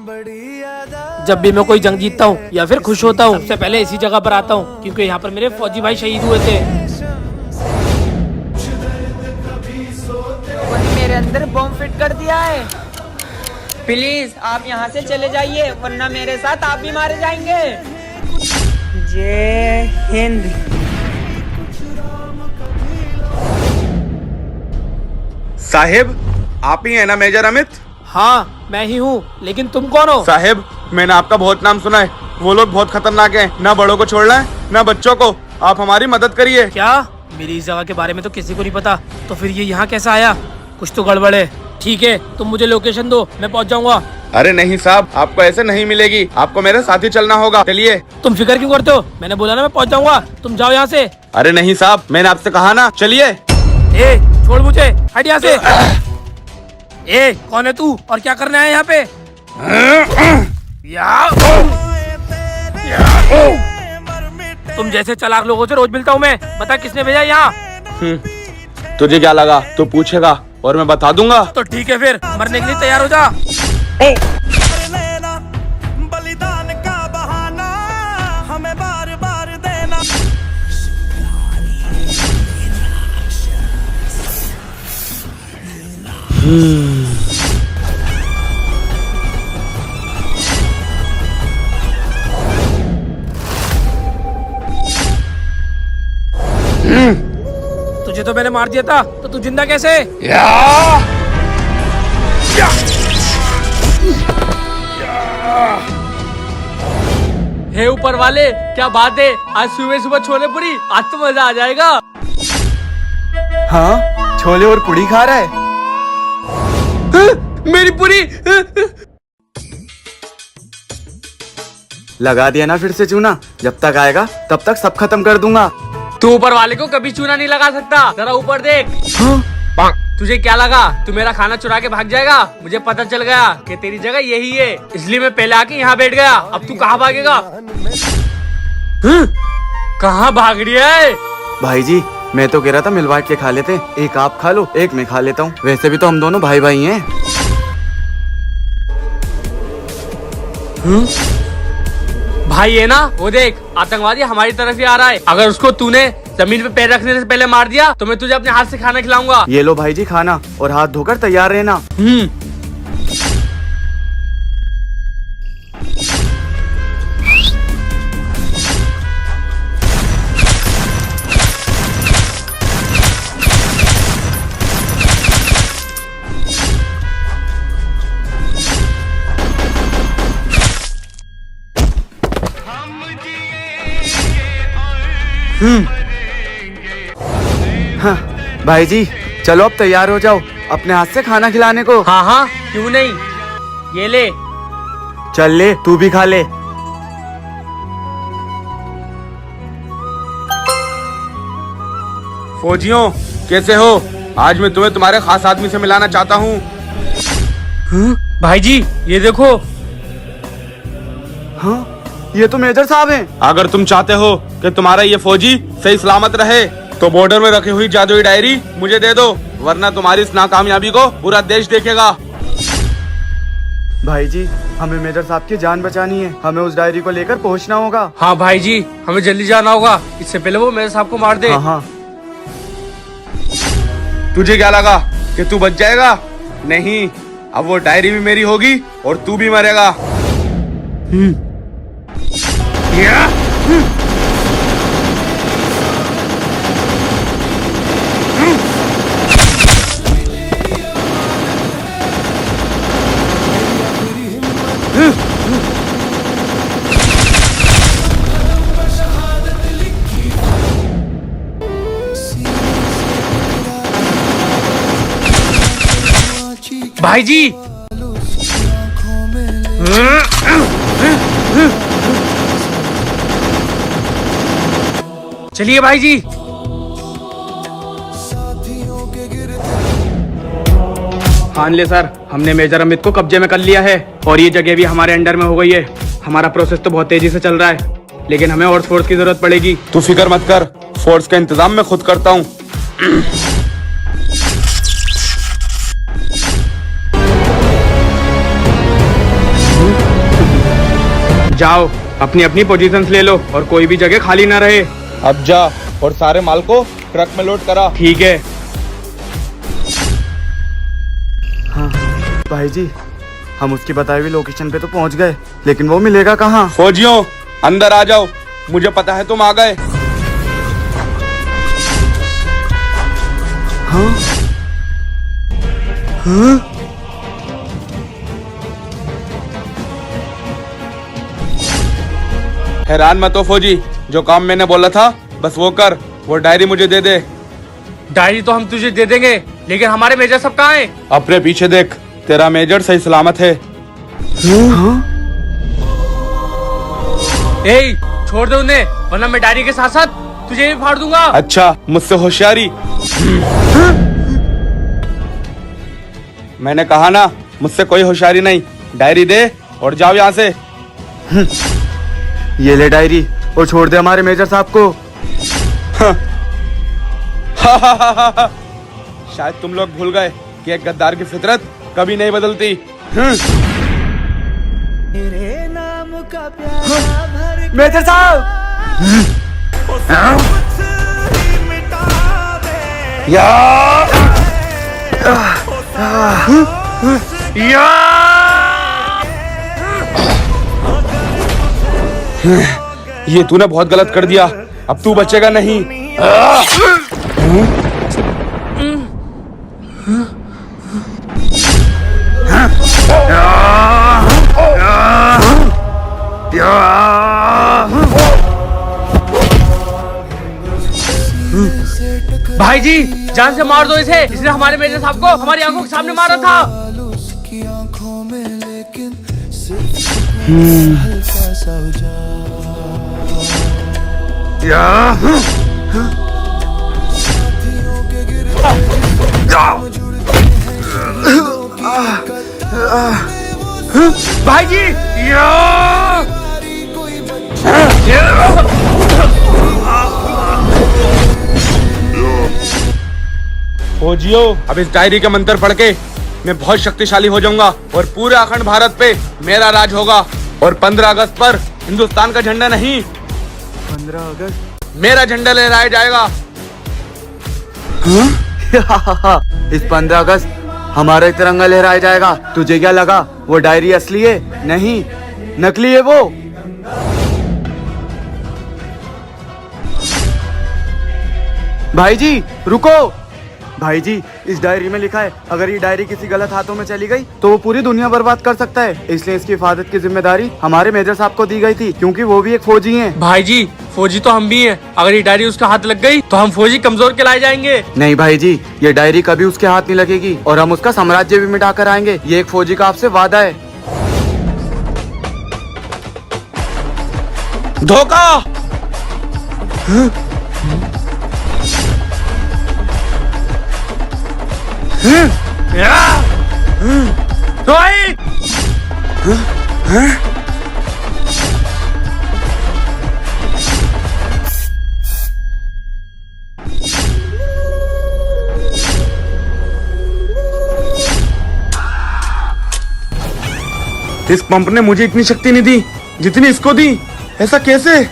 जब भी मैं कोई जंग जीतता हूँ या फिर खुश होता हूँ, सबसे पहले इसी जगह पर आता हूँ, क्योंकि यहाँ पर मेरे फौजी भाई शहीद हुए थे। वही मेरे अंदर बॉम्ब फिट कर दिया है। प्लीज आप यहाँ से चले जाइए, वरना मेरे साथ आप भी मारे जाएंगे। जय हिंद। साहिब, आप ही हैं ना मेजर अमित? हाँ मैं ही हूँ, लेकिन तुम कौन हो? साहिब, मैंने आपका बहुत नाम सुना है। वो लोग बहुत खतरनाक हैं, ना बड़ों को छोड़ना है ना बच्चों को। आप हमारी मदद करिए। क्या? मेरी इस जगह के बारे में तो किसी को नहीं पता, तो फिर ये यहाँ कैसा आया? कुछ तो गड़बड़ है। ठीक है, तुम मुझे लोकेशन दो, मैं पहुँच जाऊंगा। अरे नहीं साहब, आपको ऐसे नहीं मिलेगी। आपको मेरे साथ ही चलना होगा। चलिए। तुम फिक्र क्यों करते हो? मैंने बोला ना मैं पहुँच जाऊंगा, तुम जाओ यहाँ से। अरे नहीं साहब, मैंने आपसे कहा ना, चलिए। ए, छोड़ मुझे, हट यहाँ से। ए, कौन है तू और क्या करने आया यहाँ पे? तुम जैसे चालाक लोगों से रोज मिलता हूँ मैं। बता किसने भेजा यहाँ? तुझे क्या लगा तू पूछेगा और मैं बता दूंगा? तो ठीक है, फिर मरने के लिए तैयार हो जा। बलिदान का बहाना हमें बार बार देना। तुझे तो मैंने मार दिया था, तो तू जिंदा कैसे? हे ऊपर वाले, क्या बात है, आज सुबह सुबह छोले पूरी, आज तो मजा आ जाएगा। हाँ, छोले और पूड़ी खा रहा है। मेरी पूरी। लगा दिया ना फिर से चूना। जब तक आएगा तब तक सब खत्म कर दूंगा। तू ऊपर वाले को कभी चूना नहीं लगा सकता, जरा ऊपर देख। तुझे क्या लगा तू मेरा खाना चुरा के भाग जाएगा? मुझे पता चल गया कि तेरी जगह यही है, इसलिए मैं पहले आके यहाँ बैठ गया। अब तू कहाँ भागेगा? कहाँ भाग रही है? भाई जी, मैं तो कह रहा था मिल बांट के खा लेते। एक आप खा लो, एक मैं खा लेता हूँ। वैसे भी तो हम दोनों भाई भाई हैं। भाई है ना, वो देख आतंकवादी हमारी तरफ ही आ रहा है। अगर उसको तूने जमीन पे पैर रखने से पहले मार दिया तो मैं तुझे अपने हाथ से खाना खिलाऊंगा। ये लो भाई जी खाना, और हाथ धोकर तैयार रहना। हाँ, भाई जी चलो अब तैयार हो जाओ अपने हाथ से खाना खिलाने को। हाँ हाँ, क्यों नहीं, ये ले। चल ले, तू भी खा ले। फौजियों, कैसे हो? आज मैं तुम्हें तुम्हारे खास आदमी से मिलाना चाहता हूँ। भाई जी ये देखो। हाँ, ये तो मेजर साहब हैं। अगर तुम चाहते हो कि तुम्हारा ये फौजी सही सलामत रहे तो बॉर्डर में रखी हुई जादुई डायरी मुझे दे दो, वरना तुम्हारी इस नाकामयाबी को पूरा देश देखेगा। भाई जी, हमें मेजर साहब की जान बचानी है। हमें उस डायरी को लेकर पहुंचना होगा। हाँ भाई जी, हमें जल्दी जाना होगा, इससे पहले वो मेरे साहब को मार दे। हाँ हाँ। तुझे क्या लगा कि तू बच जाएगा? नहीं, अब वो डायरी भी मेरी होगी और तू भी मरेगा। भाई जी चलिए भाई जी। हाँ ले सर, हमने मेजर अमित को कब्जे में कर लिया है और ये जगह भी हमारे अंडर में हो गई है। हमारा प्रोसेस तो बहुत तेजी से चल रहा है, लेकिन हमें और फोर्स की जरूरत पड़ेगी। तू फिक्र मत कर, फोर्स का इंतजाम मैं खुद करता हूँ। जाओ, अपनी अपनी पोजीशंस ले लो और कोई भी जगह खाली ना रहे। अब जा और सारे माल को ट्रक में लोड करा। ठीक है। हाँ भाई जी, हम उसकी बताई हुई लोकेशन पे तो पहुंच गए, लेकिन वो मिलेगा कहाँ? फौजियों अंदर आ जाओ, मुझे पता है तुम आ गए। हाँ? हाँ? हैरान मत हो फौजी, जो काम मैंने बोला था बस वो कर। वो डायरी मुझे दे दे। डायरी तो हम तुझे दे देंगे, लेकिन हमारे मेजर सब कहाँ हैं? अपने पीछे देख, तेरा मेजर सही सलामत है। हाँ? ए, छोड़ दे उन्हें, वरना मैं डायरी के साथ साथ तुझे भी फाड़ दूंगा। अच्छा, मुझसे होशियारी। मैंने कहा ना, मुझसे कोई होशियारी नहीं। डायरी दे और जाओ यहाँ से। ये ले डायरी और छोड़ दे हमारे मेजर साहब को। शायद तुम लोग भूल गए कि एक गद्दार की फितरत कभी नहीं बदलती। मेजर साहब! ये तूने बहुत गलत कर दिया, अब तू बचेगा नहीं। भाई जी, जान से मार दो इसे। इसने हमारे मेजर साहब को हमारी आंखों के सामने मारा था। भाई जी, फौजियों, अब इस डायरी के मंत्र पढ़ के मैं बहुत शक्तिशाली हो जाऊंगा और पूरे अखंड भारत पे मेरा राज होगा। और 15 अगस्त पर हिंदुस्तान का झंडा नहीं, 15 अगस्त मेरा झंडा लहराया जाएगा। इस 15 अगस्त हमारा ही तिरंगा लहराया जाएगा। तुझे क्या लगा वो डायरी असली है? नहीं, नकली है वो। भाई जी रुको। भाई जी, इस डायरी में लिखा है अगर ये डायरी किसी गलत हाथों में चली गई तो वो पूरी दुनिया बर्बाद कर सकता है। इसलिए इसकी हिफाजत की जिम्मेदारी हमारे मेजर साहब को दी गई थी, क्योंकि वो भी एक फौजी हैं। भाई जी, फौजी तो हम भी हैं। अगर ये डायरी उसका हाथ लग गई तो हम फौजी कमजोर कहलाए जाएंगे। नहीं भाई जी, ये डायरी कभी उसके हाथ नहीं लगेगी और हम उसका साम्राज्य भी मिटा कर आएंगे। ये एक फौजी का आपसे वादा है। धोखा! रोहित! इस पंप ने मुझे इतनी शक्ति नहीं दी जितनी इसको दी। ऐसा कैसे?